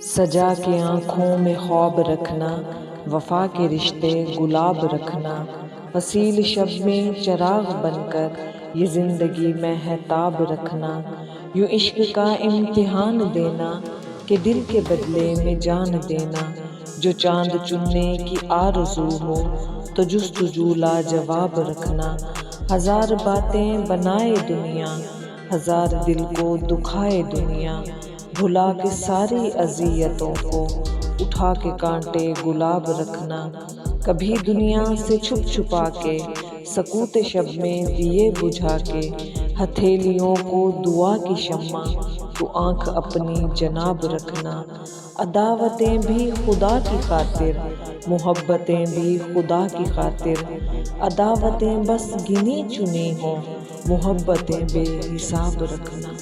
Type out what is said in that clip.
سجا کے آنکھوں میں خواب رکھنا، وفا کے رشتے گلاب رکھنا، فصیل شب میں چراغ بن کر یہ زندگی میں ہے تاب رکھنا، یوں عشق کا امتحان دینا کہ دل کے بدلے میں جان دینا، جو چاند چننے کی آرزو ہو تو جستجو لاجواب رکھنا، ہزار باتیں بنائے دنیا، ہزار دل کو دکھائے دنیا، بھلا کے ساری اذیتوں کو اٹھا کے کانٹے گلاب رکھنا، کبھی دنیا سے چھپ چھپا کے سکوت شب میں دیے بجھا کے، ہتھیلیوں کو دعا کی شمع تو آنکھ اپنی جناب رکھنا، عداوتیں بھی خدا کی خاطر، محبتیں بھی خدا کی خاطر، عداوتیں بس گنی چنی ہوں، محبتیں بے حساب رکھنا۔